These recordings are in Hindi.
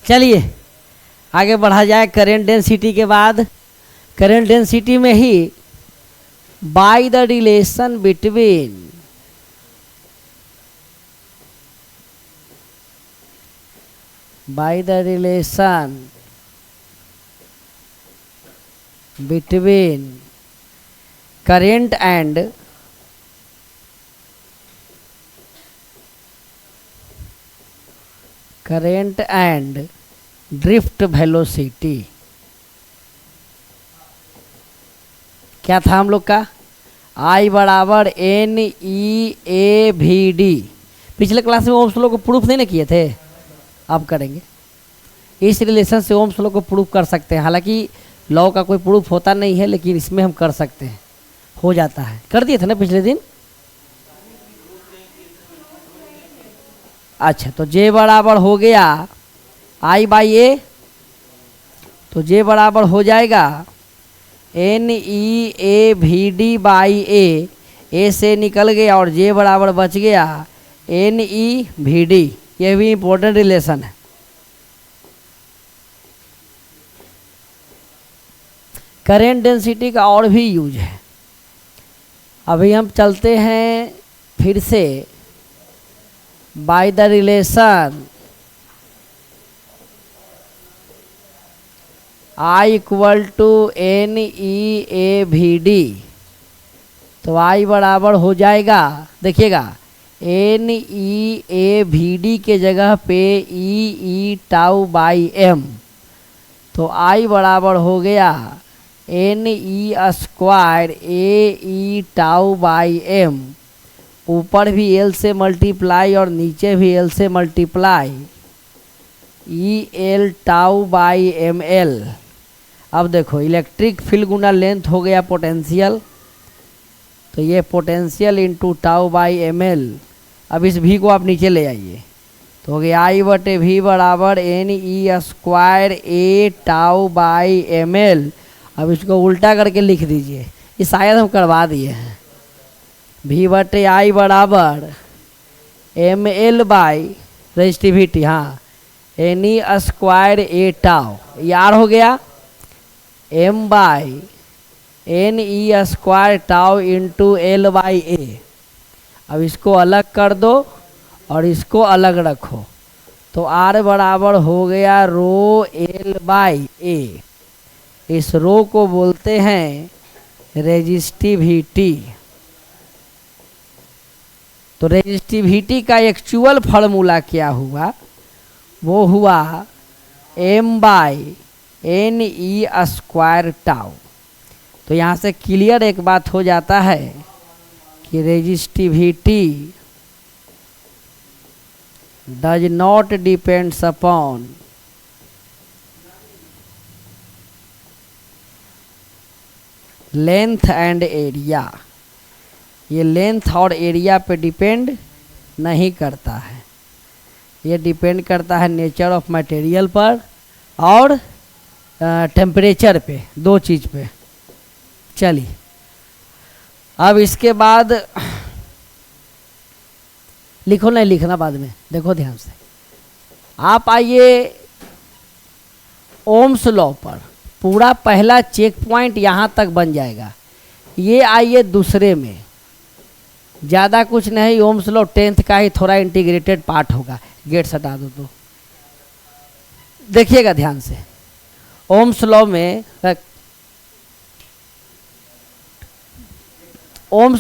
चलिए आगे बढ़ा जाए। करेंट डेंसिटी के बाद करेंट डेंसिटी में ही by the relation between current and drift velocity। क्या था हम लोग का? I बराबर NE/AVD। पिछले क्लास में ओम्स लॉ को प्रूफ नहीं ना किए थे, अब करेंगे। इस रिलेशन से ओम्स लॉ को प्रूफ कर सकते हैं। हालांकि लॉ का कोई प्रूफ होता नहीं है, लेकिन इसमें हम कर सकते हैं, हो जाता है। कर दिए थे ना पिछले दिन। अच्छा, तो J बराबर हो गया I/A, तो J बराबर हो जाएगा NE/AVD/A। A से निकल गया और J बराबर बच गया NE/VD। ये भी इंपॉर्टेंट रिलेशन है। करेंट डेंसिटी का और भी यूज है। अभी हम चलते हैं फिर से by the relation I equal to NE/AVD। तो I बराबर हो जाएगा, देखिएगा, NE/AVD के जगह पे E/τ/m। तो I बराबर हो गया NE² AE/τ/m। ऊपर भी L से मल्टीप्लाई और नीचे भी L से मल्टीप्लाई, EL/τ/mL। अब देखो, इलेक्ट्रिक फील्ड गुना लेंथ हो गया पोटेंशियल, तो ये पोटेंशियल इंटू τ/mL। अब इस V को आप नीचे ले आइए, तो हो गया I/V बराबर NE² A/τ/mL। अब इसको उल्टा करके लिख दीजिए, ये शायद हम करवा दिए हैं। V/I बराबर mL/ रेजिस्टिविटी, हाँ, NE² A/τ। यार हो गया m/NE² τ इंटू L/A। अब इसको अलग कर दो और इसको अलग रखो, तो R बराबर हो गया ρL/A। इस रो को बोलते हैं रेजिस्टिविटी। तो रेजिस्टिविटी का एक्चुअल फार्मूला क्या हुआ? वो हुआ m/NE² τ। तो यहाँ से क्लियर एक बात हो जाता है कि resistivity does not depends upon length and area. ये लेंथ और एरिया पे डिपेंड नहीं करता है, ये डिपेंड करता है नेचर ऑफ मटेरियल पर और टेम्परेचर पे, दो चीज़ पे। चलिए, अब इसके बाद लिखो, नहीं लिखना बाद में, देखो ध्यान से। आप आइए ओम्स लॉ पर, पूरा पहला चेक पॉइंट यहाँ तक बन जाएगा। ये आइए दूसरे में, ज़्यादा कुछ नहीं, ओम्स लॉ 10th का ही थोड़ा इंटीग्रेटेड पार्ट होगा। गेट हटा दो तो देखिएगा ध्यान से। ओम्स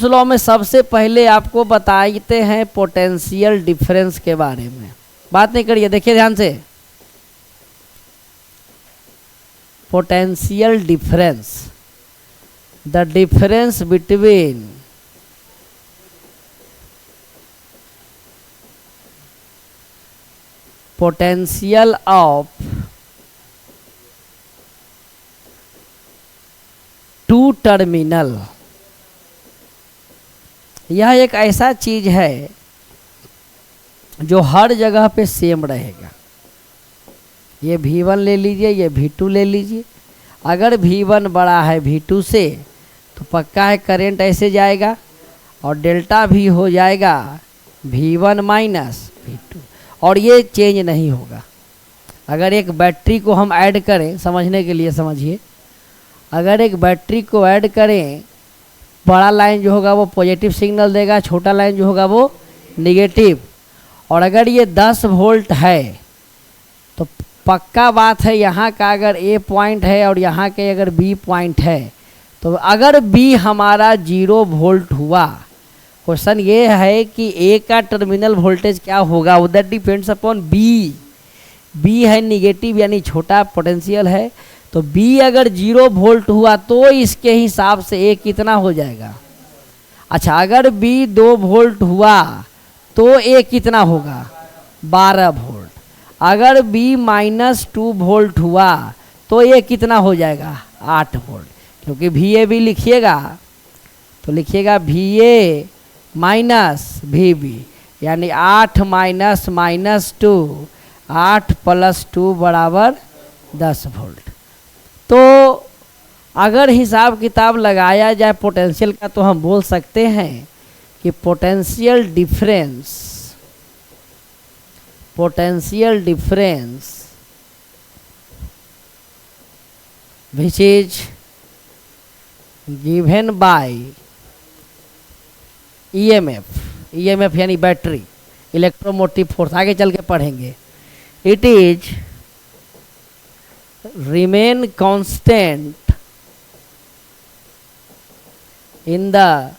लॉ में सबसे पहले आपको बताते हैं पोटेंशियल डिफरेंस के बारे में। बात नहीं करिए, देखिए ध्यान से। Potential difference, the difference between potential of two terminal. यह एक ऐसा चीज है जो हर जगह पे सेम रहेगा। ये V1 ले लीजिए, ये V2 ले लीजिए। अगर V1 बड़ा है V2 से तो पक्का है करंट ऐसे जाएगा और डेल्टा भी हो जाएगा V1 माइनस V2, और ये चेंज नहीं होगा। अगर एक बैटरी को हम ऐड करें, समझने के लिए समझिए, अगर एक बैटरी को ऐड करें, बड़ा लाइन जो होगा वो पॉजिटिव सिग्नल देगा, छोटा लाइन जो होगा वो निगेटिव। और अगर ये 10 वोल्ट है तो पक्का बात है यहाँ का अगर ए पॉइंट है और यहाँ के अगर बी पॉइंट है, तो अगर बी हमारा 0 वोल्ट हुआ, क्वेश्चन ये है कि ए का टर्मिनल वोल्टेज क्या होगा, वो that depends upon B. B है निगेटिव यानी छोटा पोटेंशियल है, तो बी अगर 0 वोल्ट हुआ तो इसके हिसाब से ए कितना हो जाएगा। अच्छा, अगर बी 2 वोल्ट हुआ तो ए कितना होगा, 12 वोल्ट। अगर बी -2 वोल्ट हुआ तो ये कितना हो जाएगा, 8 वोल्ट। क्योंकि वी ए भी लिखिएगा तो लिखिएगा V A minus V B, यानी 8 माइनस -2, 8 + 2 बराबर 10 वोल्ट। तो अगर हिसाब किताब लगाया जाए पोटेंशियल का, तो हम बोल सकते हैं कि potential difference which is given by EMF यानी बैटरी, इलेक्ट्रोमोटिव फोर्स, आगे चल के पढ़ेंगे। It is remain constant in the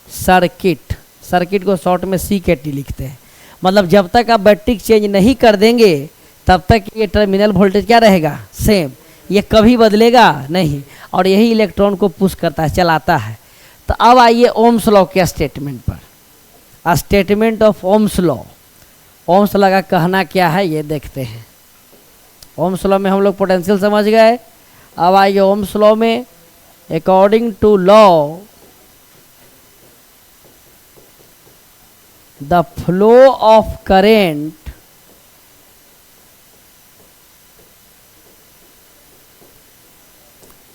circuit को शॉर्ट में CKT लिखते हैं। मतलब जब तक आप बैटरी चेंज नहीं कर देंगे तब तक ये टर्मिनल वोल्टेज क्या रहेगा, सेम, ये कभी बदलेगा नहीं। और यही इलेक्ट्रॉन को पुश करता है, चलाता है। तो अब आइए ओम्स लॉ के स्टेटमेंट पर। Statement of Ohm's law, Ohm's law का कहना क्या है ये देखते हैं। ओम्स लॉ में हम लोग पोटेंशियल समझ गए। अब आइए ओम्स लॉ में, according to law the flow of current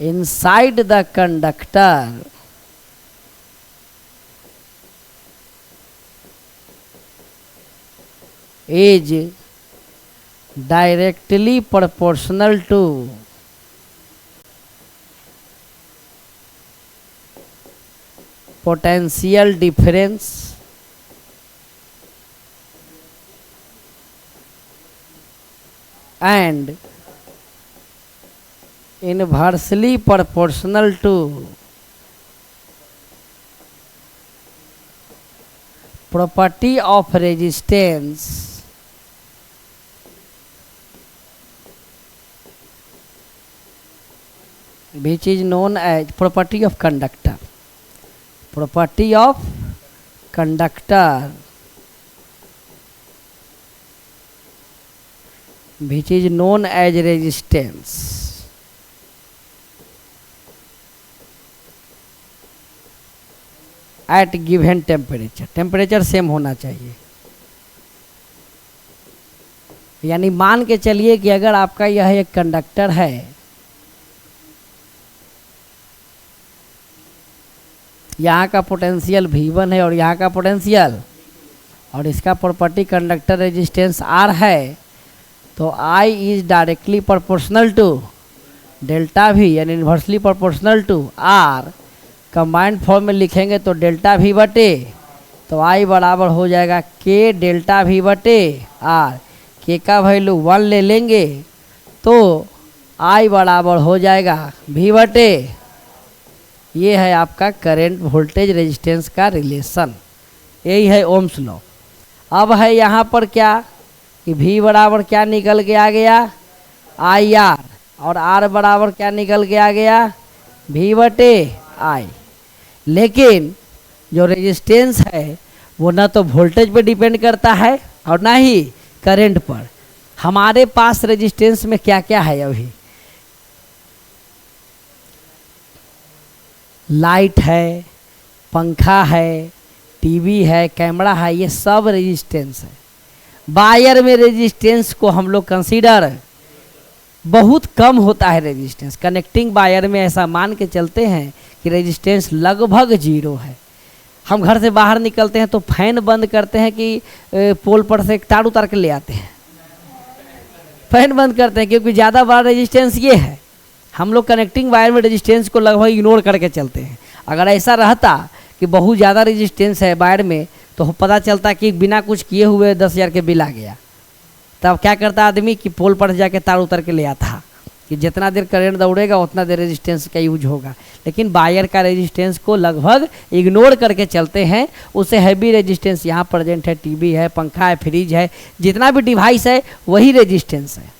inside the conductor is directly proportional to potential difference and inversely proportional to property of resistance which is known as property of conductor which is known as resistance at given temperature same होना चाहिए। यानी मान के चलिए कि अगर आपका यह एक कंडक्टर है, यहाँ का पोटेंशियल V1 है और यहाँ का पोटेंशियल, और इसका प्रॉपर्टी कंडक्टर रेजिस्टेंस R है, तो I is directly proportional to delta V यानी inversely proportional to R। Combined form में लिखेंगे तो डेल्टा V बटे, तो I बराबर हो जाएगा K डेल्टा V बटे R। K का वैल्यू 1 ले लेंगे तो I बराबर हो जाएगा V बटे, ये है आपका करंट वोल्टेज रेजिस्टेंस का रिलेशन। यही है ओम्स लॉ। अब है यहाँ पर क्या कि V बराबर क्या निकल के आ गया, IR, और R बराबर क्या निकल के आ गया, V बटे I। लेकिन जो रेजिस्टेंस है वो ना तो वोल्टेज पे डिपेंड करता है और ना ही करंट पर। हमारे पास रेजिस्टेंस में क्या क्या है, अभी लाइट है, पंखा है, टीवी है, कैमरा है, ये सब रेजिस्टेंस है। वायर में रेजिस्टेंस को हम लोग कंसीडर बहुत कम होता है रेजिस्टेंस। कनेक्टिंग वायर में ऐसा मान के चलते हैं कि रेजिस्टेंस लगभग 0 है। हम घर से बाहर निकलते हैं तो फैन बंद करते हैं कि पोल पर से तार उतार के ले आते हैं, फैन बंद करते हैं क्योंकि ज़्यादा बड़ा रेजिस्टेंस ये है। हम लोग कनेक्टिंग वायर में रेजिस्टेंस को लगभग इग्नोर करके चलते हैं। अगर ऐसा रहता कि बहुत ज़्यादा रेजिस्टेंस है वायर में तो पता चलता कि बिना कुछ किए हुए 10,000 के बिल आ गया। तब क्या करता आदमी कि पोल पर जाके तार उतर के ले आता कि जितना देर करंट दौड़ेगा उतना देर रेजिस्टेंस का यूज होगा। लेकिन वायर का रेजिस्टेंस को लगभग इग्नोर करके चलते हैं। उससे हैवी रेजिस्टेंस यहाँ प्रेजेंट है, टीवी है, पंखा है, फ्रिज है, जितना भी डिवाइस है वही रेजिस्टेंस है।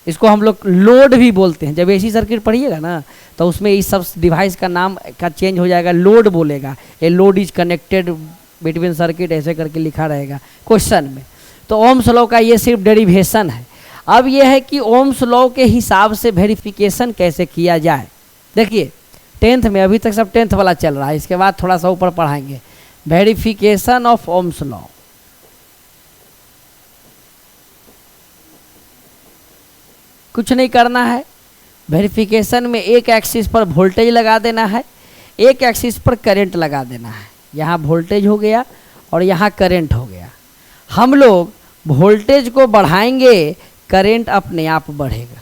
इसको हम लोग लोड भी बोलते हैं। जब एसी सर्किट पढ़िएगा ना तो उसमें इस सब डिवाइस का नाम का चेंज हो जाएगा, लोड बोलेगा। A load is connected between circuit ऐसे करके लिखा रहेगा क्वेश्चन में। तो ओम्स लॉ का ये सिर्फ डेरिवेशन है। अब ये है कि ओम्स लॉ के हिसाब से वेरिफिकेशन कैसे किया जाए। देखिए 10th में, अभी तक सब 10th वाला चल रहा है, इसके बाद थोड़ा सा ऊपर पढ़ाएंगे वेरिफिकेशन ऑफ ओम्स लॉ। कुछ नहीं करना है। वेरिफिकेशन में एक एक्सिस पर वोल्टेज लगा देना है, एक एक्सिस पर करंट लगा देना है। यहाँ वोल्टेज हो गया और यहाँ करंट हो गया। हम लोग वोल्टेज को बढ़ाएंगे, करंट अपने आप बढ़ेगा।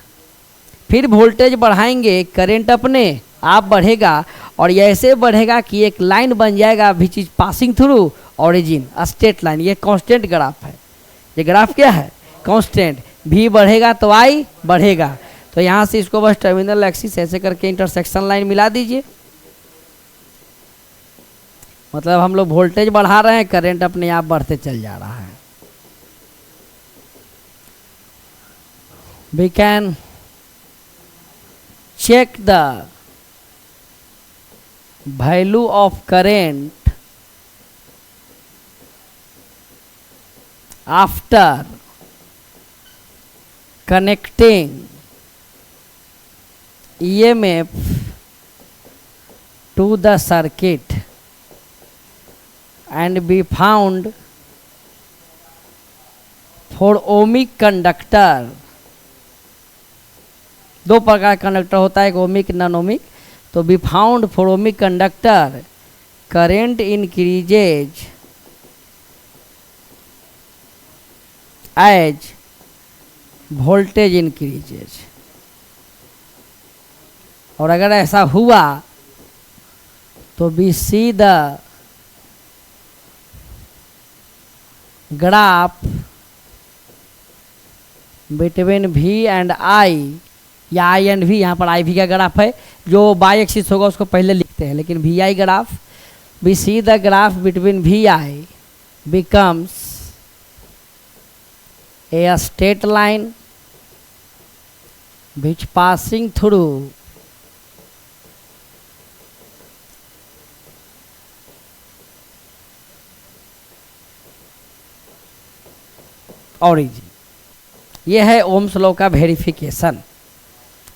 फिर वोल्टेज बढ़ाएंगे, करंट अपने आप बढ़ेगा और ये ऐसे बढ़ेगा कि एक लाइन बन जाएगा which is passing through origin, straight line. ये कांस्टेंट ग्राफ है। ये ग्राफ क्या है? कांस्टेंट। भी बढ़ेगा तो आई बढ़ेगा। तो यहाँ से इसको बस टर्मिनल एक्सिस ऐसे करके इंटरसेक्शन लाइन मिला दीजिए। मतलब हम लोग वोल्टेज बढ़ा रहे हैं, करंट अपने आप बढ़ते चल जा रहा है। We can check the value of current after connecting EMF to the circuit and be found for ohmic conductor। दो प्रकार का कंडक्टर होता है, एक ओमिक, नॉन ओमिक। तो we found for ohmic conductor current increases as voltage increases. और अगर ऐसा हुआ तो we see the graph between V and I, या I एंड V, यहाँ पर I V का ग्राफ है। जो बाई एक्सिस होगा उसको पहले लिखते हैं, लेकिन VI graph, we see the graph between VI becomes a straight line which passing through origin। ये है ओम्स लॉ का वेरिफिकेशन।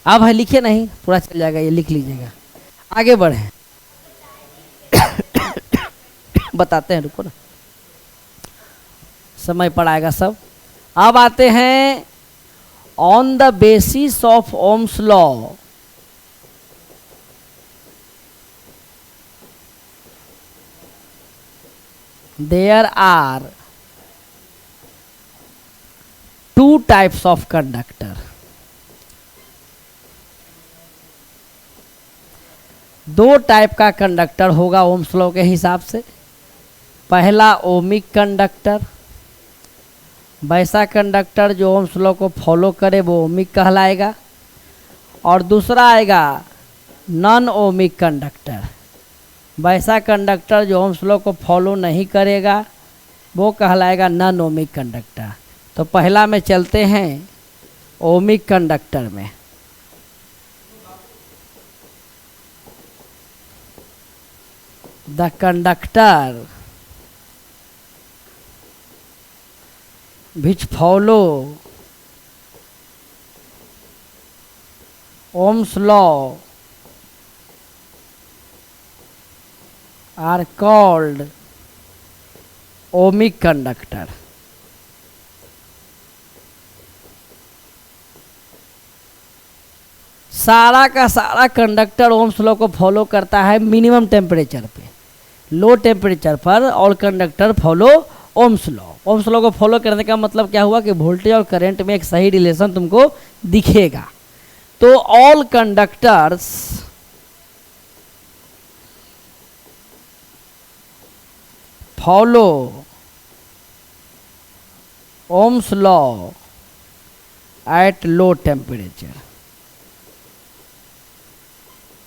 अब है, लिखे नहीं, पूरा चल जाएगा, ये लिख लीजिएगा। आगे बढ़े बताते हैं, रुको ना, समय पड़ाएगा सब। अब आते हैं on the basis of Ohm's law there are two types of conductor. दो टाइप का कंडक्टर होगा ओम्स लॉ के हिसाब से। पहला ओमिक कंडक्टर, वैसा कंडक्टर जो ओम्स लॉ को फॉलो करे वो ओमिक कहलाएगा। और दूसरा आएगा नॉन ओमिक कंडक्टर, वैसा कंडक्टर जो ओम्स लॉ को फॉलो नहीं करेगा वो कहलाएगा नॉन ओमिक कंडक्टर। तो पहला में चलते हैं ओमिक कंडक्टर में। The conductor which follow Ohm's law are called ohmic conductor। सारा का सारा कंडक्टर ओम्स लॉ को फॉलो करता है मिनिमम टेम्परेचर पे। लो टेम्परेचर पर all conductor follow Ohm's law. Ohms law को फॉलो करने का मतलब क्या हुआ कि वोल्टेज और करंट में एक सही रिलेशन तुमको दिखेगा। तो all conductors follow Ohm's law at low temperature.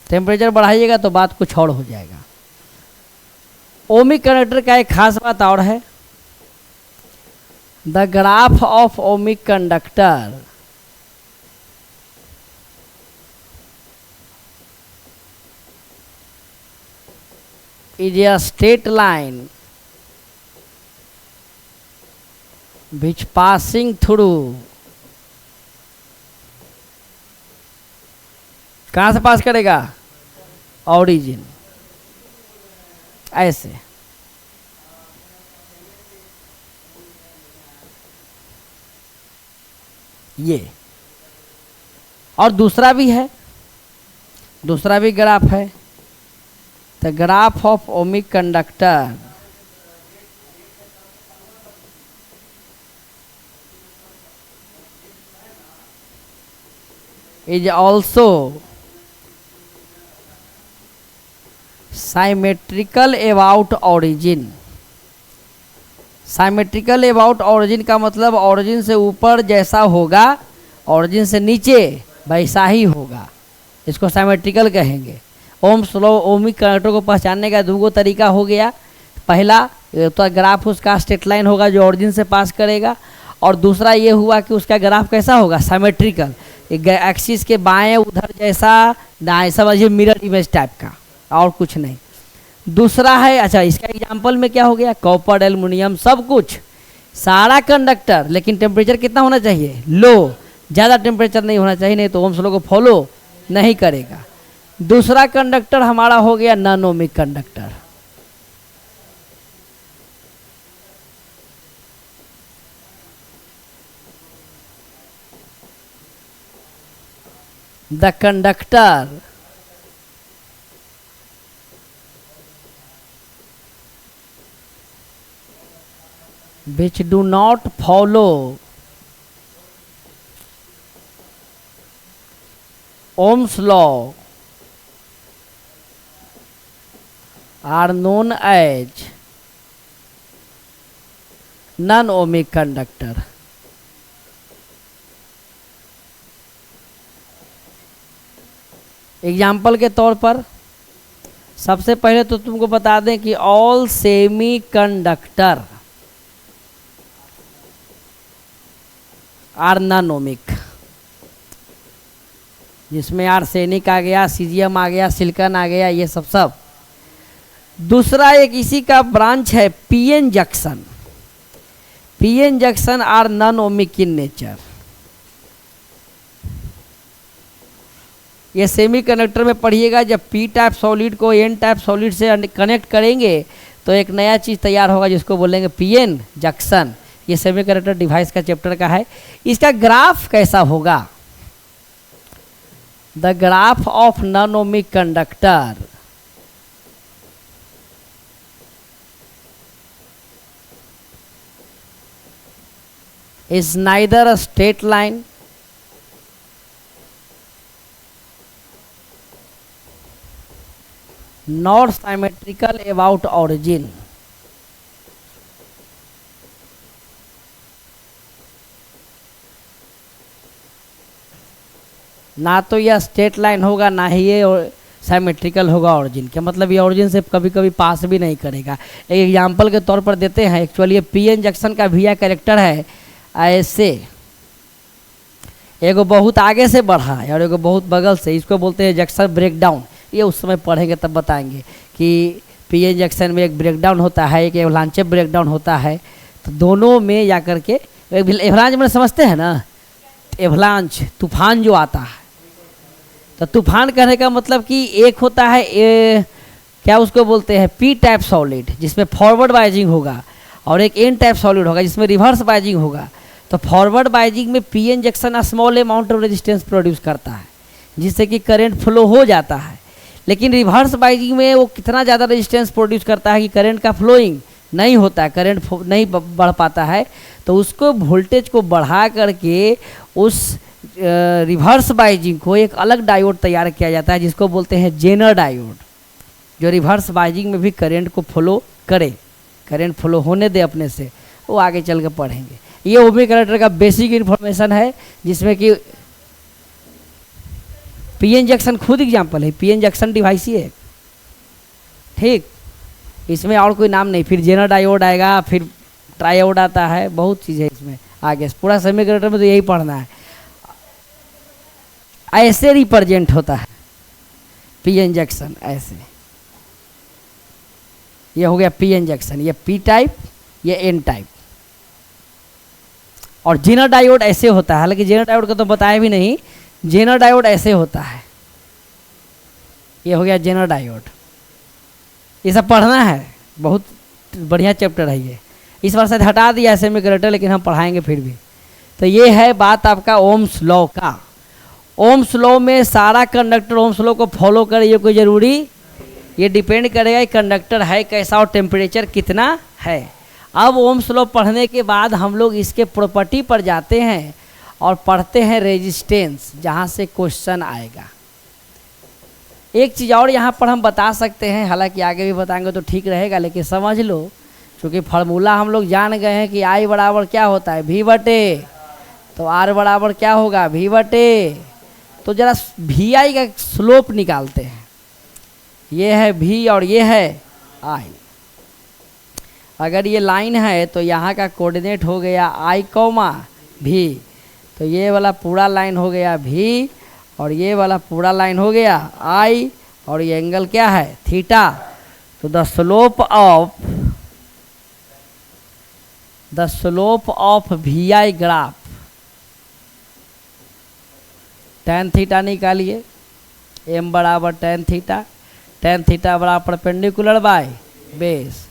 Temperature बढ़ाइएगा तो बात कुछ और हो जाएगा। ओमिक कंडक्टर का एक खास बात और है, the graph of ohmic conductor is a straight line which passing through, कहाँ से पास करेगा? ऑरिजिन। ऐसे ये, और दूसरा भी है, दूसरा भी ग्राफ है, the graph of ohmic conductor is also symmetrical about origin। Symmetrical about origin का मतलब ऑरिजिन से ऊपर जैसा होगा ऑरिजिन से नीचे वैसा ही होगा, इसको साइमेट्रिकल कहेंगे। ओम्स लॉ ओमिक कंडक्टर को पहचानने का दो तरीका हो गया। पहला तो ग्राफ उसका स्ट्रेट लाइन होगा जो ऑरिजिन से पास करेगा, और दूसरा ये हुआ कि उसका ग्राफ कैसा होगा? साइमेट्रिकल, एक्सिस के बाएं उधर जैसा दाएं, समझिए मिरर इमेज टाइप का, और कुछ नहीं। दूसरा है, अच्छा इसका एग्जांपल में क्या हो गया? कॉपर, एल्युमिनियम, सब कुछ, सारा कंडक्टर, लेकिन टेम्परेचर कितना होना चाहिए? लो, ज़्यादा टेम्परेचर नहीं होना चाहिए, नहीं तो ओम्स लॉ को फॉलो नहीं करेगा। दूसरा कंडक्टर हमारा हो गया non ohmic conductor. The conductor which do not follow Ohm's law are known as non-ohmic conductor। Example के तौर पर सबसे पहले तो तुमको बता दें कि all semiconductor are non ohmic, जिसमें आर्सेनिक आ गया, सीजियम आ गया, सिलिकॉन आ गया, ये सब। दूसरा एक इसी का ब्रांच है PN junction. PN junction are non ohmic in nature. ये सेमी कंडक्टर में पढ़िएगा, जब पी टाइप सॉलिड को एन टाइप सॉलिड से कनेक्ट करेंगे तो एक नया चीज़ तैयार होगा जिसको बोलेंगे पीएन जंक्शन। ये सेमीकंडक्टर डिवाइस का चैप्टर का है। इसका ग्राफ कैसा होगा? The graph of non ohmic conductor is neither a straight line nor symmetrical about origin. ना तो यह स्ट्रेट लाइन होगा, ना ही ये साइमेट्रिकल होगा ऑरिजिन के, मतलब ये ऑरिजिन से कभी कभी पास भी नहीं करेगा। एक एग्जांपल के तौर पर देते हैं। एक्चुअली ये पीएन जंक्शन का भी कैरेक्टर है ऐसे, एगो बहुत आगे से बढ़ा है और एगो बहुत बगल से, इसको बोलते हैं जंक्शन ब्रेकडाउन। ये उस समय पढ़ेंगे तब बताएंगे कि पीएन जंक्शन में एक ब्रेकडाउन होता है, एक एवलांचे ब्रेकडाउन होता है। तो दोनों में जा कर के एवलांच में समझते हैं ना, एवलांच तूफान जो आता है, तो तूफान कहने का मतलब कि एक होता है क्या उसको बोलते हैं पी टाइप सॉलिड जिसमें फॉरवर्ड बाइजिंग होगा, और एक एन टाइप सॉलिड होगा जिसमें रिवर्स बाइजिंग होगा। तो फॉरवर्ड बाइजिंग में PN junction small amount of resistance produce करता है जिससे कि करंट फ्लो हो जाता है, लेकिन रिवर्स बाइजिंग में वो कितना ज़्यादा रेजिस्टेंस प्रोड्यूस करता है कि करंट का फ्लोइंग नहीं होता है, करंट नहीं बढ़ पाता है, तो उसको वोल्टेज को बढ़ा करके उस रिवर्स बाइजिंग को एक अलग डायोड तैयार किया जाता है जिसको बोलते हैं जेनर डायोड, जो रिवर्स बाइजिंग में भी करंट को फ्लो करे, करंट फ्लो होने दे अपने से। वो आगे चल के पढ़ेंगे। ये ओमिक कनेक्टर का बेसिक इन्फॉर्मेशन है, जिसमें कि पीएन जंक्शन खुद एग्जाम्पल है, पीएन जंक्शन डिवाइस ही है, ठीक, इसमें और कोई नाम नहीं। फिर जेनर डायोड आएगा, फिर ट्रायोड आता है, बहुत चीज़ है इसमें आगे। पूरा सेमीकंडक्टर में तो यही पढ़ना है। ऐसे रिप्रेजेंट होता है पीएन जंक्शन, ऐसे। ये हो गया पीएन जंक्शन, ये पी टाइप, ये एन टाइप। और जेनर डायोड ऐसे होता है, हालांकि जेनर डायोड का तो बताया भी नहीं। जेनर डायोड ऐसे होता है, ये हो गया जेनर डायोड। ये सब पढ़ना है, बहुत बढ़िया चैप्टर है ये। इस बार शायद हटा दिया है सेमीकंडक्टर, लेकिन हम पढ़ाएंगे फिर भी। तो ये है बात आपका ओम्स लॉ का। ओम्स लॉ में सारा कंडक्टर ओम्स लॉ को फॉलो करे, ये कोई ज़रूरी, ये डिपेंड करेगा कि कंडक्टर है कैसा और टेम्परेचर कितना है। अब ओम्स लॉ पढ़ने के बाद हम लोग इसके प्रॉपर्टी पर जाते हैं और पढ़ते हैं रेजिस्टेंस, जहाँ से क्वेश्चन आएगा। एक चीज़ और यहाँ पर हम बता सकते हैं, हालांकि आगे भी बताएंगे तो ठीक रहेगा, लेकिन समझ लो, क्योंकि फार्मूला हम लोग जान गए हैं कि आई बराबर क्या होता है, भी बटे, तो आर बराबर क्या होगा, भी बटे। तो जरा भी आई का स्लोप निकालते हैं। ये है भी और ये है आई। अगर ये लाइन है तो यहाँ का कोऑर्डिनेट हो गया आई कॉमा भी, तो ये वाला पूरा लाइन हो गया भी, और ये वाला पूरा लाइन हो गया आई, और ये एंगल क्या है, थीटा। तो the slope of V I graph, tan theta निकालिए, m बराबर tan थीटा, tan थीटा बराबर परपेंडिकुलर बाय बेस।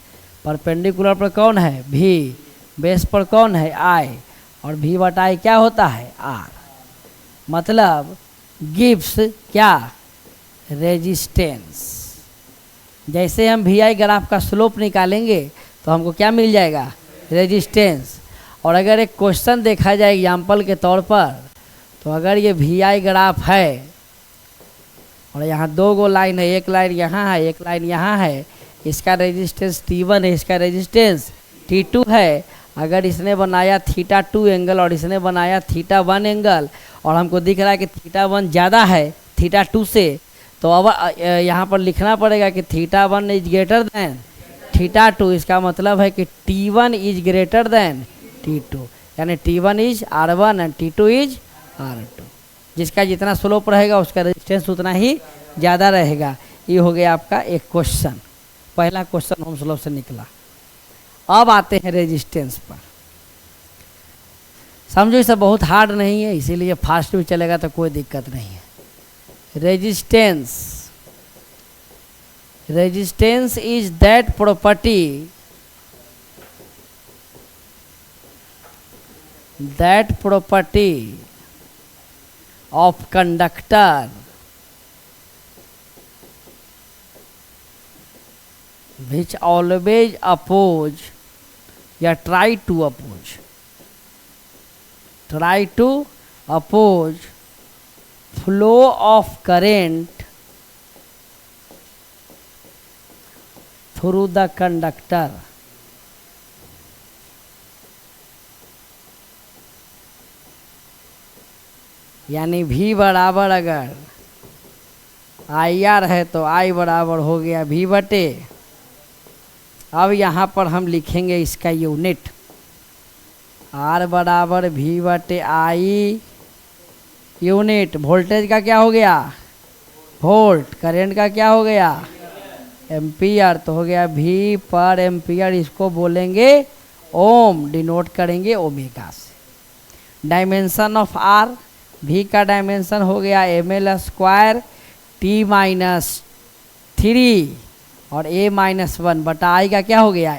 परपेंडिकुलर पर कौन है, भी, बेस पर कौन है, आई, और भी बटा आई क्या होता है, आर। मतलब गिव्स क्या, रेजिस्टेंस। जैसे हम वी आई ग्राफ का स्लोप निकालेंगे तो हमको क्या मिल जाएगा, रेजिस्टेंस। और अगर एक क्वेश्चन देखा जाए एग्जाम्पल के तौर पर, तो अगर ये वी आई ग्राफ है और यहाँ दो गो लाइन है, एक लाइन यहाँ है, एक लाइन यहाँ है, इसका रेजिस्टेंस T1 है, इसका रेजिस्टेंस T2 है। अगर इसने बनाया θ2 एंगल और इसने बनाया θ1 एंगल, और हमको दिख रहा है कि θ1 ज़्यादा है θ2 से, तो अब यहाँ पर लिखना पड़ेगा कि θ1 इज ग्रेटर दैन θ2। इसका मतलब है कि T1 is greater than T2, यानी T1 is R1 and T2 is R2। जिसका जितना स्लोप रहेगा उसका रेजिस्टेंस उतना ही ज़्यादा रहेगा। ये हो गया आपका एक क्वेश्चन, पहला क्वेश्चन ओम्स लॉ से निकला। अब आते हैं रेजिस्टेंस पर। समझो इसे बहुत हार्ड नहीं है, इसीलिए फास्ट भी चलेगा तो कोई दिक्कत नहीं है। Resistance is that property of conductor which always oppose या try to oppose flow of current through the conductor। यानी V बराबर अगर IR है तो I बराबर हो गया V बटे। अब यहाँ पर हम लिखेंगे इसका यूनिट, R बराबर V बटे I यूनिट। वोल्टेज का क्या हो गया, वोल्ट। करंट का क्या हो गया, एम्पियर। तो हो गया V पर एम्पियर, इसको बोलेंगे ओम, डिनोट करेंगे ओमेगा से। डायमेंशन ऑफ R, V का डायमेंशन हो गया ml² T-3 और A-1 बटा I का क्या हो गया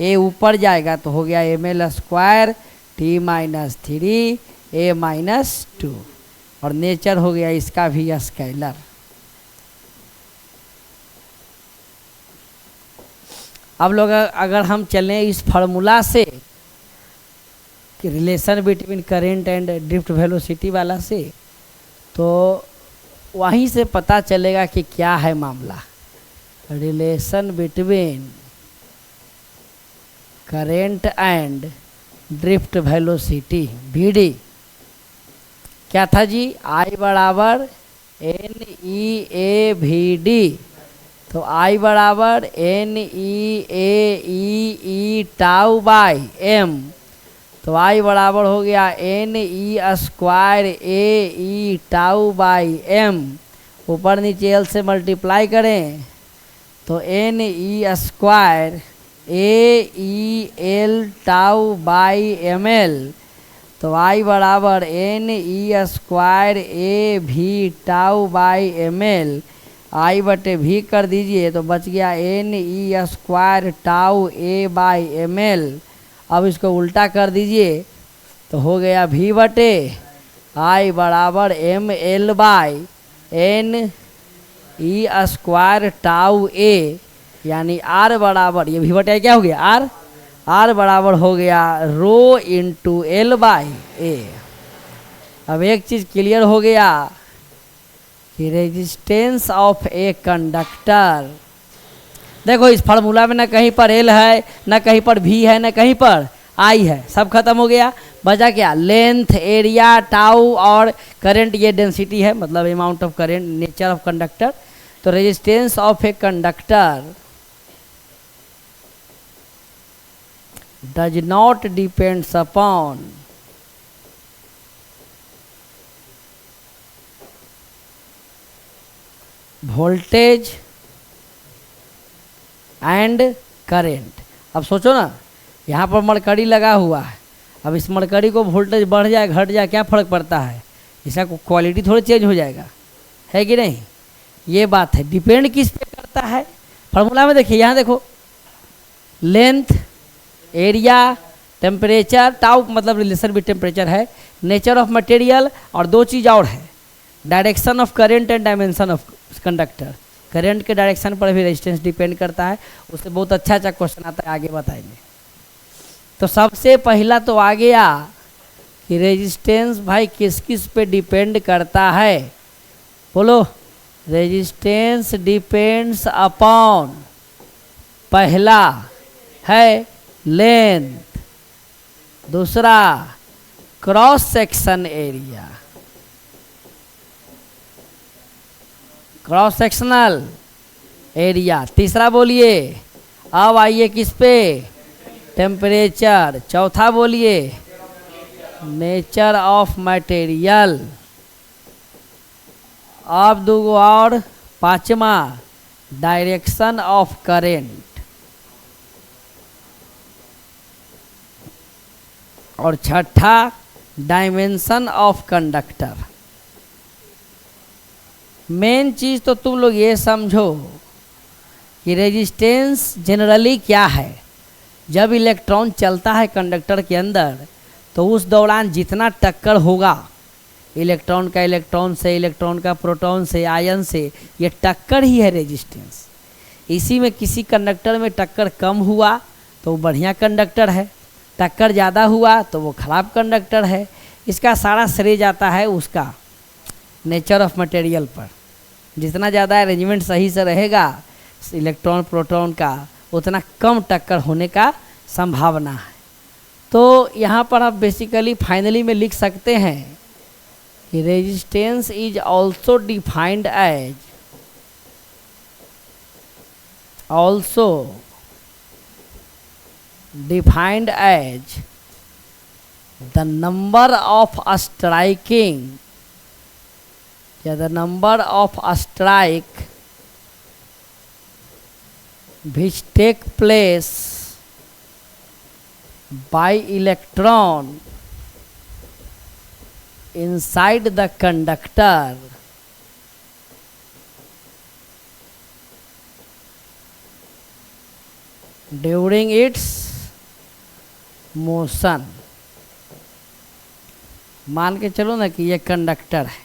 A ऊपर जाएगा तो हो गया ml² T-3 A-2, और नेचर हो गया इसका भी स्केलर। अब लोग अगर हम चलें इस फार्मूला से कि relation between current and drift velocity वाला से, तो वहीं से पता चलेगा कि क्या है मामला। Relation between current and drift velocity VD क्या था जी, आई बराबर N E A V D. तो आई बराबर N E A E tau by M. तो आई बराबर हो गया N E square A E tau by M. ऊपर नीचे एल से मल्टीप्लाई करें तो N E square A E L tau by M L. तो आई बराबर एन ई स्क्वायर ए भी tau by M L. I बटे भी कर दीजिए तो बच गया N E square tau A by M L. अब इसको उल्टा कर दीजिए तो हो गया भी बटे आई बराबर M L by N E square tau A, यानी आर बराबर, ये भी बटे क्या हो गया आर, आर बराबर हो गया रो इंटू एल बाई ए। अब एक चीज़ क्लियर हो गया कि रेजिस्टेंस ऑफ ए कंडक्टर, देखो इस फार्मूला में ना कहीं पर एल है, ना कहीं पर भी है, ना कहीं पर आई है, सब खत्म हो गया। बचा क्या, लेंथ, एरिया, टाउ और करंट, ये डेंसिटी है मतलब amount of current, nature of conductor. तो resistance of a conductor does not depends upon voltage and current। अब सोचो ना, यहाँ पर मरकरी लगा हुआ है, अब इस मरकरी को वोल्टेज बढ़ जाए घट जाए क्या फ़र्क पड़ता है, इसका क्वालिटी थोड़ी चेंज हो जाएगा, है कि नहीं। ये बात है, डिपेंड किस पे करता है। फार्मूला में देखिए, यहाँ देखो लेंथ, एरिया, टेम्परेचर, टाउ मतलब रिलेशन विद टेम्परेचर है, नेचर ऑफ मटेरियल और दो चीज़ और है, direction of current and dimension of conductor. Current के डायरेक्शन पर भी रेजिस्टेंस डिपेंड करता है, उससे बहुत अच्छा अच्छा क्वेश्चन आता है, आगे बताएंगे। तो सबसे पहला तो आ गया कि रेजिस्टेंस भाई किस किस पे डिपेंड करता है, बोलो। रेजिस्टेंस डिपेंड्स अपॉन, पहला है लेंथ, दूसरा cross section area, cross sectional area, तीसरा बोलिए। अब आइए किस पे, टेम्परेचर, चौथा बोलिए नेचर ऑफ मटेरियल, अब दो और पांचवा डायरेक्शन ऑफ करेंट, और छठा डायमेंशन ऑफ कंडक्टर। मेन चीज़ तो तुम लोग ये समझो कि रेजिस्टेंस जनरली क्या है। जब इलेक्ट्रॉन चलता है कंडक्टर के अंदर तो उस दौरान जितना टक्कर होगा इलेक्ट्रॉन का इलेक्ट्रॉन से, इलेक्ट्रॉन का प्रोटॉन से, आयन से, ये टक्कर ही है रेजिस्टेंस। इसी में किसी कंडक्टर में टक्कर कम हुआ तो वो बढ़िया कंडक्टर है, टक्कर ज़्यादा हुआ तो वो ख़राब कंडक्टर है। इसका सारा श्रेय जाता है उसका नेचर ऑफ मटेरियल पर। जितना ज़्यादा अरेंजमेंट सही से रहेगा इलेक्ट्रॉन प्रोटॉन का, उतना कम टक्कर होने का संभावना है। तो यहाँ पर आप बेसिकली फाइनली में लिख सकते हैं कि resistance is also defined as, also defined as the number of striking, या the number of strike which take place by electron inside the conductor during its motion. मान के चलो ना कि ये कंडक्टर है,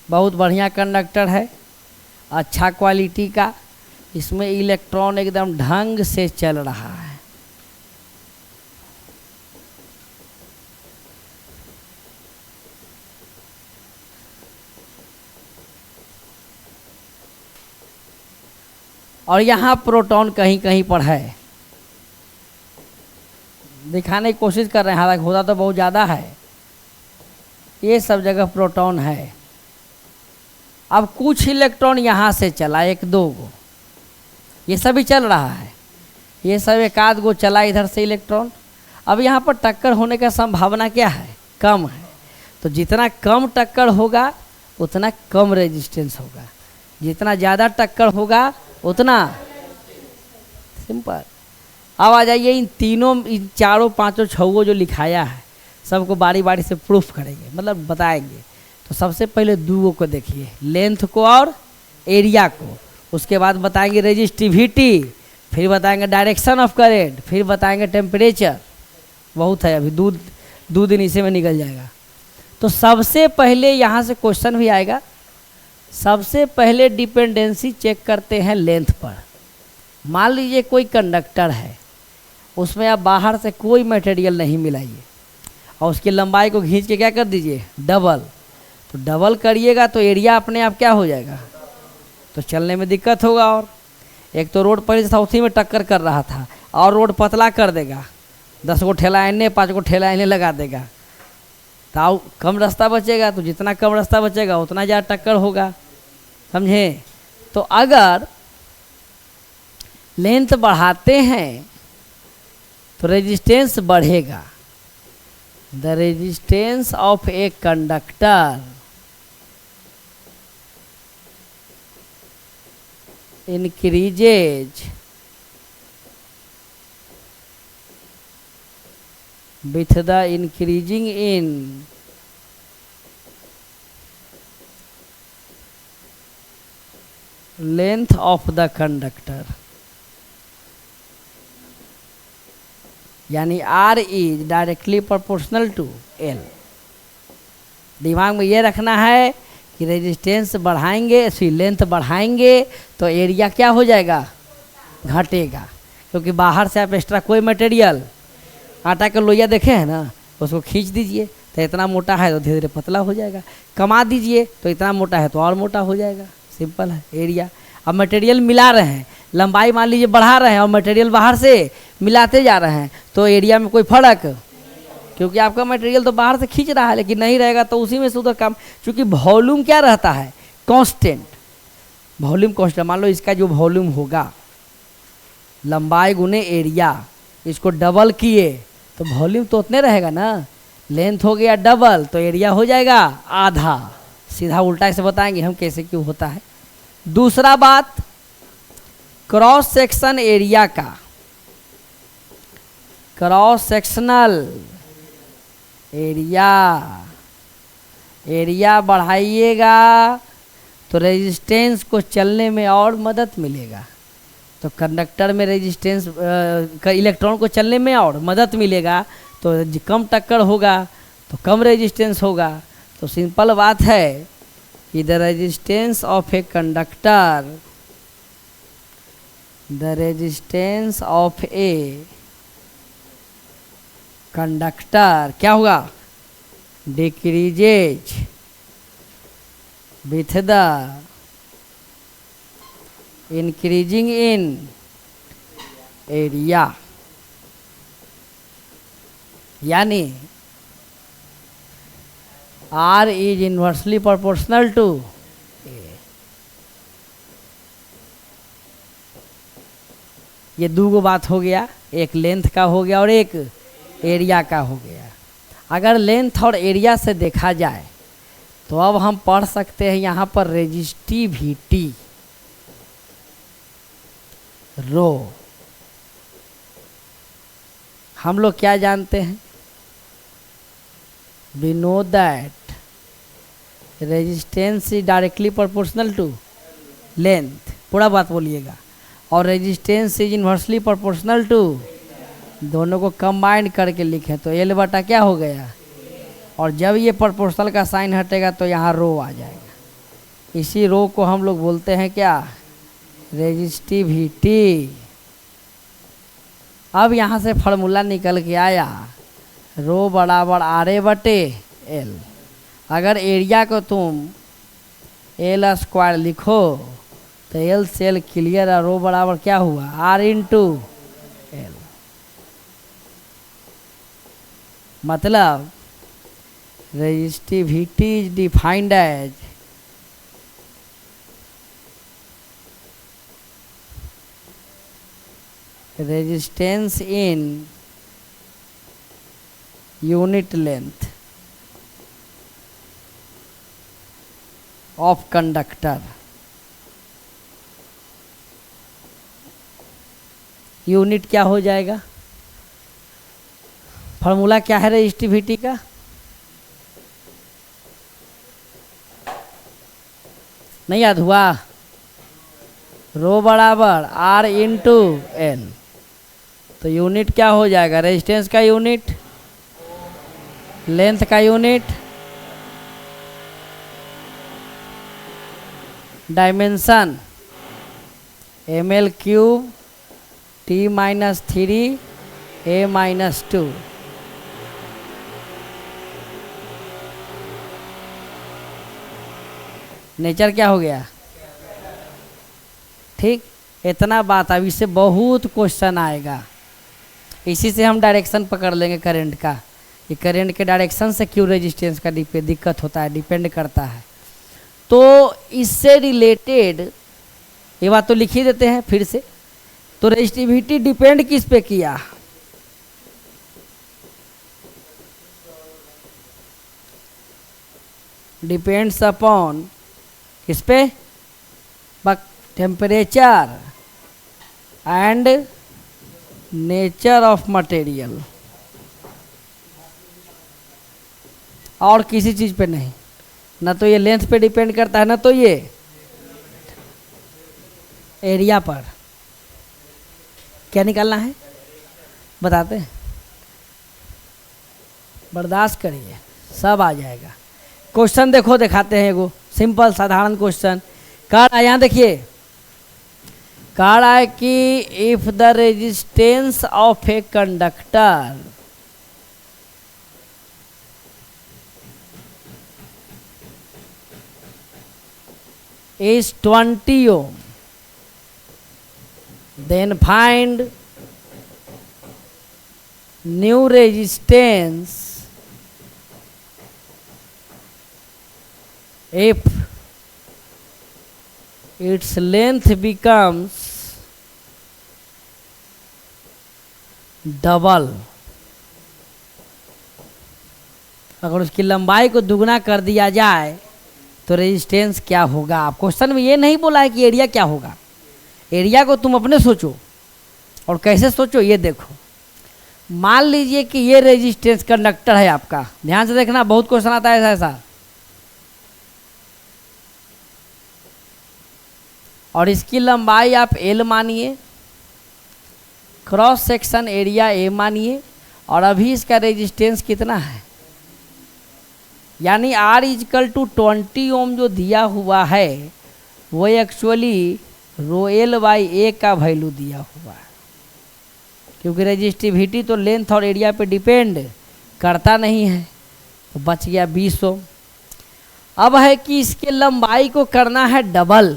बहुत बढ़िया कंडक्टर है, अच्छा क्वालिटी का, इसमें इलेक्ट्रॉन एकदम ढंग से चल रहा है। और यहाँ प्रोटॉन कहीं कहीं पर है, दिखाने की कोशिश कर रहे हैं, हालांकि होता तो बहुत ज़्यादा है। ये सब जगह प्रोटॉन है। अब कुछ इलेक्ट्रॉन यहाँ से चला, एक दो गो, ये सभी चल रहा है, ये सब एक आध गो चला इधर से इलेक्ट्रॉन। अब यहाँ पर टक्कर होने का संभावना क्या है? कम है। तो जितना कम टक्कर होगा उतना कम रेजिस्टेंस होगा, जितना ज़्यादा टक्कर होगा उतना सिंपल। अब आ जाइए इन तीनों, इन चारों पांचों छवों जो लिखाया है सबको बारी बारी से प्रूफ करेंगे, मतलब बताएंगे। तो सबसे पहले दूगों को देखिए, लेंथ को और एरिया को, उसके बाद बताएंगे रेजिस्टिविटी, फिर बताएंगे डायरेक्शन ऑफ करेंट, फिर बताएंगे टेम्परेचर। बहुत है, अभी दो दिन इसी में निकल जाएगा। तो सबसे पहले यहाँ से क्वेश्चन भी आएगा। सबसे पहले डिपेंडेंसी चेक करते हैं लेंथ पर। मान लीजिए कोई कंडक्टर है, उसमें आप बाहर से कोई मटेरियल नहीं मिलाइए और उसकी लंबाई को खींच के क्या कर दीजिए? डबल। तो डबल करिएगा तो एरिया अपने आप क्या हो जाएगा? तो चलने में दिक्कत होगा। और एक तो रोड पहले था उसी में टक्कर कर रहा था, और रोड पतला कर देगा, 10 गो ठेला इन्हें 5 गो ठेला इन्हें लगा देगा, तो कम रास्ता बचेगा। तो जितना कम रास्ता बचेगा उतना ज़्यादा टक्कर होगा, समझे? तो अगर लेंथ बढ़ाते हैं तो रेजिस्टेंस बढ़ेगा। The resistance of a conductor increases with the increasing in length of the conductor, यानी R is directly proportional to L। दिमाग में ये रखना है कि रेजिस्टेंस बढ़ाएंगे, इसकी लेंथ बढ़ाएंगे तो एरिया क्या हो जाएगा? घटेगा, क्योंकि बाहर से आप एक्स्ट्रा कोई मटेरियल, आटा का लोइया देखे हैं ना, उसको खींच दीजिए तो इतना मोटा है तो धीरे धीरे पतला हो जाएगा, कमा दीजिए तो इतना मोटा है तो और मोटा हो जाएगा। सिंपल है एरिया। अब मटेरियल मिला रहे हैं, लंबाई मान लीजिए बढ़ा रहे हैं और मटेरियल बाहर से मिलाते जा रहे हैं, तो एरिया में कोई फर्क, क्योंकि आपका मटेरियल तो बाहर से खींच रहा है लेकिन नहीं रहेगा तो उसी में से उधर कम, क्योंकि वॉल्यूम क्या रहता है? कांस्टेंट। Volume constant. मान लो इसका जो वॉल्यूम होगा, लंबाई गुने एरिया, इसको डबल किए तो वॉल्यूम तो उतने रहेगा ना। लेंथ हो गया डबल तो एरिया हो जाएगा आधा। सीधा उल्टा से बताएंगे हम कैसे क्यों होता है। दूसरा बात, क्रॉस सेक्शन एरिया का, क्रॉस सेक्शनल एरिया, एरिया बढ़ाइएगा तो रेजिस्टेंस को चलने में और मदद मिलेगा। तो कंडक्टर में रेजिस्टेंस इलेक्ट्रॉन को चलने में और मदद मिलेगा, तो कम टक्कर होगा तो कम रेजिस्टेंस होगा। तो सिंपल बात है कि the resistance of a conductor, the resistance of a conductor क्या होगा? Decreases with the increasing in area, यानी R is inversely proportional to A। ये दो बात हो गया, एक लेंथ का हो गया और एक एरिया का हो गया। अगर लेंथ और एरिया से देखा जाए तो अब हम पढ़ सकते हैं यहाँ पर रेजिस्टिविटी, रो। हम लोग क्या जानते हैं? we know that resistance is directly proportional to length, पूरा बात बोलिएगा, और resistance is inversely proportional to, दोनों को कंबाइंड करके लिखें तो L बटा क्या हो गया? और जब ये प्रोपोर्शनल का साइन हटेगा तो यहाँ रो आ जाएगा। इसी रो को हम लोग बोलते हैं क्या? रेजिस्टिविटी। अब यहाँ से फार्मूला निकल के आया, रो बराबर आर ए बटे एल। अगर एरिया को तुम एल स्क्वायर लिखो तो एल से एल क्लियर है, रो बराबर क्या हुआ आर इंटू एल। मतलब resistivity is defined as resistance in unit length of conductor। Unit क्या हो जाएगा, फॉर्मूला क्या है रेजिस्टिविटी का, नहीं याद हुआ, रो बराबर आर इंटू एल। तो यूनिट क्या हो जाएगा, रेजिस्टेंस का यूनिट, लेंथ का unit, dimension M L cube T minus 3 A minus 2। Nature क्या हो गया, ठीक। इतना बात, अब इससे बहुत क्वेश्चन आएगा। इसी से हम डायरेक्शन पकड़ लेंगे करंट का, कि करंट के डायरेक्शन से क्यों रेजिस्टेंस का दिक्कत होता है, डिपेंड करता है। तो इससे रिलेटेड ये बात तो लिख ही देते हैं फिर से। तो रेजिस्टिविटी डिपेंड किस पे किया, डिपेंड्स अपॉन किस पे, temperature and nature of material, और किसी चीज पे नहीं। ना तो ये लेंथ पे डिपेंड करता है, ना तो ये एरिया पर। क्या निकालना है बताते हैं, बर्दाश्त करिए, सब आ जाएगा। क्वेश्चन देखो, दिखाते हैं एगो सिंपल साधारण क्वेश्चन। कह रहा है यहाँ देखिए, कह रहा है कि if the resistance of a conductor is 20 ohm, then find new resistance if its length becomes double। अगर उसकी लंबाई को दुगना कर दिया जाए तो रेजिस्टेंस क्या होगा। आप क्वेश्चन में ये नहीं बोला है कि एरिया क्या होगा, एरिया को तुम अपने सोचो। और कैसे सोचो ये देखो, मान लीजिए कि ये रेजिस्टेंस कंडक्टर है आपका, ध्यान से देखना, बहुत क्वेश्चन आता है ऐसा ऐसा। और इसकी लंबाई आप एल मानिए, क्रॉस सेक्शन एरिया ए मानिए, और अभी इसका रेजिस्टेंस कितना है, यानी R इजकल टू 20 ओम जो दिया हुआ है वो actually row L by A का वैल्यू दिया हुआ है। क्योंकि रेजिस्टिविटी तो लेंथ और एरिया पे डिपेंड करता नहीं है, तो बच गया 20 ओम। अब है कि इसके लंबाई को करना है डबल,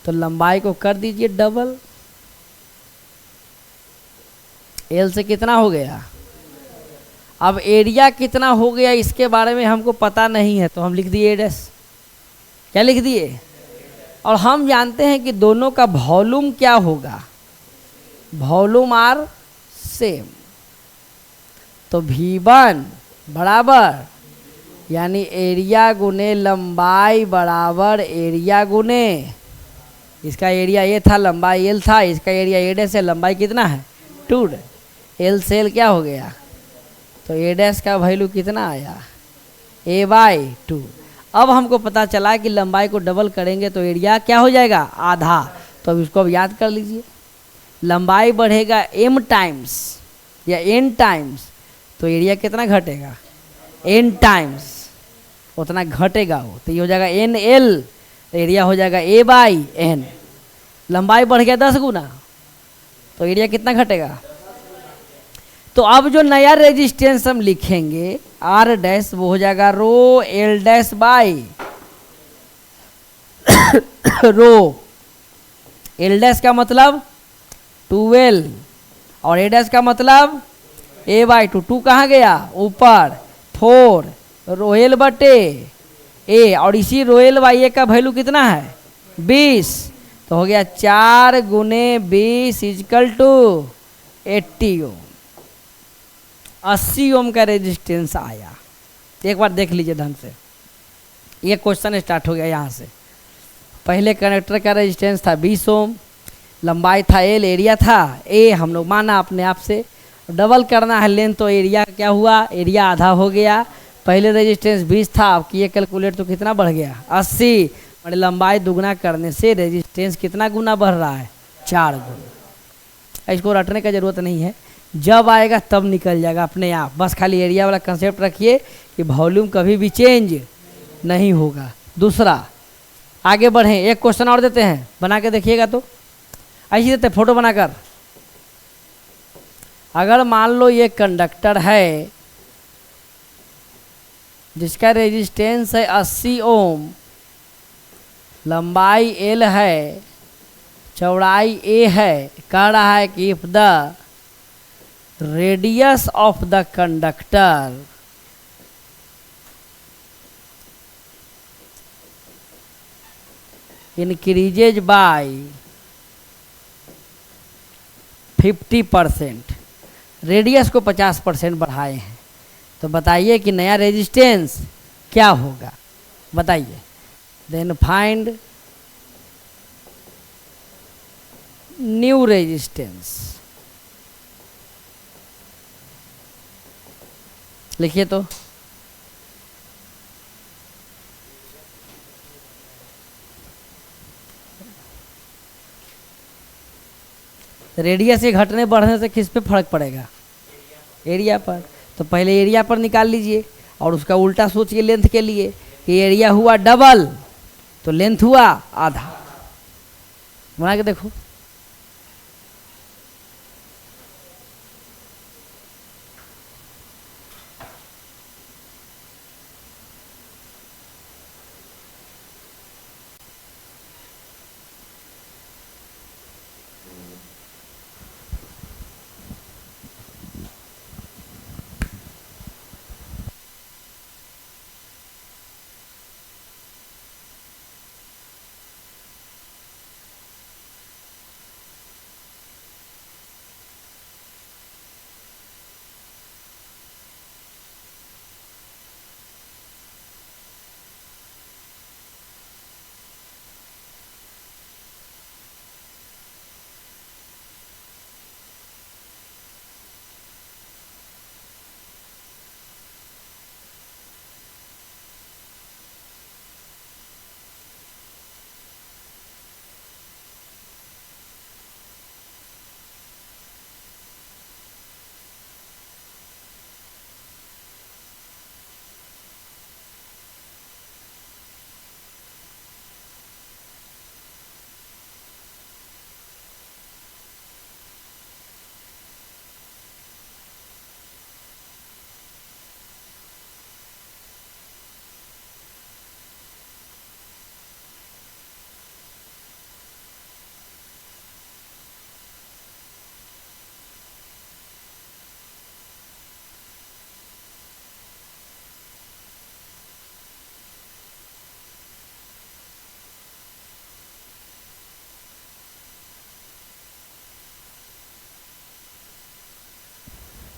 तो लंबाई को कर दीजिए डबल। एल से कितना हो गया, अब एरिया कितना हो गया इसके बारे में हमको पता नहीं है, तो हम लिख दिए डैश। क्या लिख दिए, और हम जानते हैं कि दोनों का वॉल्यूम क्या होगा, वॉल्यूम आर सेम। तो V1 बराबर, यानी एरिया गुने लंबाई बराबर एरिया गुने, इसका एरिया ये था, लंबाई एल था, इसका एरिया ए डैश है, लंबाई कितना है 2। एल से एल क्या हो गया, तो ए डैश का वैल्यू कितना आया a बाई 2। अब हमको पता चला कि लंबाई को डबल करेंगे तो एरिया क्या हो जाएगा, आधा। तो अब इसको अब याद कर लीजिए, लंबाई बढ़ेगा m टाइम्स या n टाइम्स, तो एरिया कितना घटेगा, n टाइम्स उतना घटेगा वो, तो ये हो जाएगा n l, एरिया हो जाएगा a बाई n। लंबाई बढ़ गया 10 गुना, तो एरिया कितना घटेगा। तो अब जो नया रेजिस्टेंस हम लिखेंगे आर डैश, वो हो जाएगा rho L dash by rho L dash का मतलब 12 और ए डैश का मतलब ए बाई टू कहाँ गया ऊपर 4 रोएल बटे ए, और इसी रोएल बाई ए का वैल्यू कितना है 20, तो हो गया 4 गुने 20 इजकल टू 80 ओम। 80 ओम का रेजिस्टेंस आया। एक बार देख लीजिए ढंग से, ये क्वेश्चन स्टार्ट हो गया यहाँ से। पहले कनेक्टर का रेजिस्टेंस था 20 ओम, लंबाई था एल, एरिया था ए, हम लोग माना अपने आप से, डबल करना है लेंथ, तो एरिया क्या हुआ, एरिया आधा हो गया। पहले रेजिस्टेंस 20 था, अब किए कैलकुलेट तो कितना बढ़ गया 80, और लंबाई दुगना करने से रेजिस्टेंस कितना गुना बढ़ रहा है 4 गुना। इसको रटने का ज़रूरत नहीं है, जब आएगा तब निकल जाएगा अपने आप। बस खाली एरिया वाला कंसेप्ट रखिए कि वॉल्यूम कभी भी चेंज नहीं होगा। दूसरा आगे बढ़ें, एक क्वेश्चन और देते हैं, बना के देखिएगा। तो ऐसे देते फोटो बनाकर, अगर मान लो ये कंडक्टर है जिसका रेजिस्टेंस है 80 ओम, लंबाई एल है, चौड़ाई ए है, कह रहा है कि if the radius of the conductor increases by 50%, radius को 50% बढ़ाए हैं, तो बताइए कि नया रेजिस्टेंस क्या होगा, बताइए। देन फाइंड न्यू रेजिस्टेंस, लिखिए। तो रेडियस के घटने बढ़ने से किस पे फर्क पड़ेगा, एरिया पर। तो पहले एरिया पर निकाल लीजिए, और उसका उल्टा सोचिए लेंथ के लिए कि एरिया हुआ डबल तो लेंथ हुआ आधा। बना के देखो,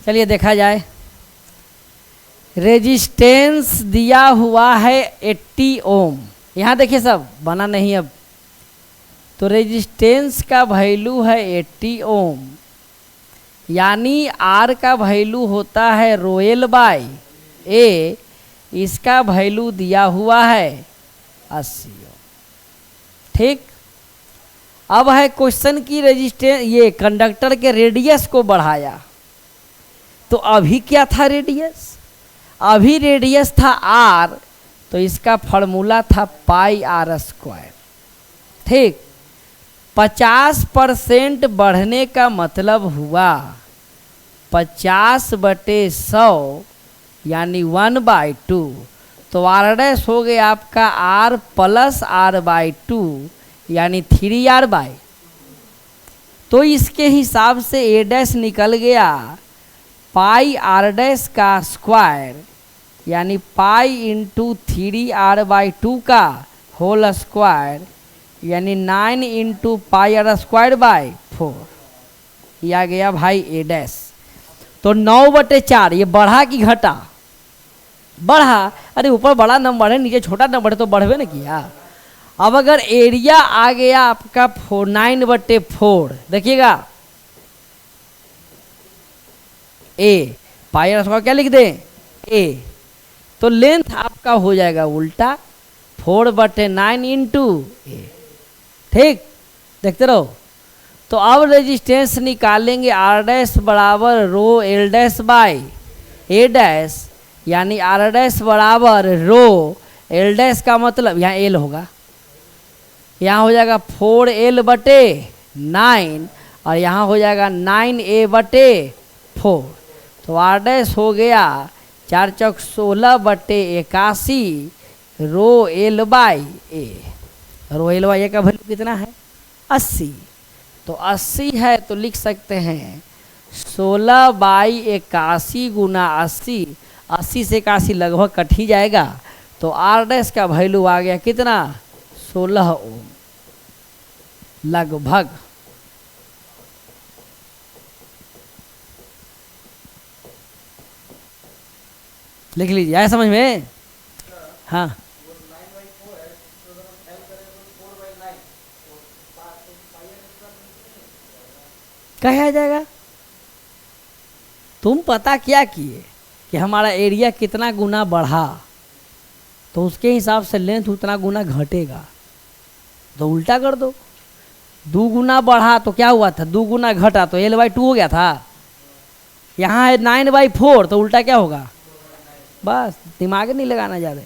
चलिए देखा जाए। रेजिस्टेंस दिया हुआ है 80 ओम, यहाँ देखिए सब बना नहीं अब। तो रेजिस्टेंस का वैल्यू है 80 ओम, यानी आर का वैल्यू होता है रोएल बाई ए, इसका वैल्यू दिया हुआ है 80 ओम। ठीक, अब है क्वेश्चन की रेजिस्टेंस, ये कंडक्टर के रेडियस को बढ़ाया, तो अभी क्या था रेडियस, अभी रेडियस था आर, तो इसका फॉर्मूला था पाई आर स्क्वायर। ठीक, 50% बढ़ने का मतलब हुआ 50/100 यानी 1/2। तो आर डैश हो गया आपका r प्लस r/2 यानी 3r/। तो इसके हिसाब से a डैश निकल गया पाई आर डैश का स्क्वायर यानी पाई इंटू 3r/2 का होल स्क्वायर यानी 9 into pi R square by 4। ये आ गया भाई ए डैश। तो 9/4 ये बढ़ा कि घटा? बढ़ा। अरे ऊपर बड़ा नंबर है नीचे छोटा नंबर है तो बढ़वे ना किया। अब अगर एरिया आ गया आपका 9/4 देखिएगा ए पाई आर स्क्वायर क्या लिख दें ए। तो लेंथ आपका हो जाएगा उल्टा 4/9 इंटू ए। ठीक देखते रहो। तो अब रेजिस्टेंस निकालेंगे आर डैश बराबर rho L dash by A dash यानी आर डैश बराबर रो एल डैश का मतलब यहाँ एल होगा, यहाँ हो जाएगा 4l/9 और यहाँ हो जाएगा 9a/4। तो आर डैश हो गया 4 चौक 16/81 rho L by A. Rho L by A का वैल्यू कितना है 80। तो 80 है तो लिख सकते हैं 16/81 गुना 80। 80 से 81 लगभग कट ही जाएगा। तो आर डैश का वैल्यू आ गया कितना 16 ओम लगभग। लिख लीजिए आया समझ में? हाँ कहे आ जाएगा। तुम पता क्या किए कि हमारा एरिया कितना गुना बढ़ा तो उसके हिसाब से लेंथ उतना गुना घटेगा। तो उल्टा कर दो 2 गुना बढ़ा तो क्या हुआ था 2 गुना घटा तो l/2 हो गया था। यहाँ है 9/4 तो उल्टा क्या होगा? बस दिमाग नहीं लगाना ज़्यादा।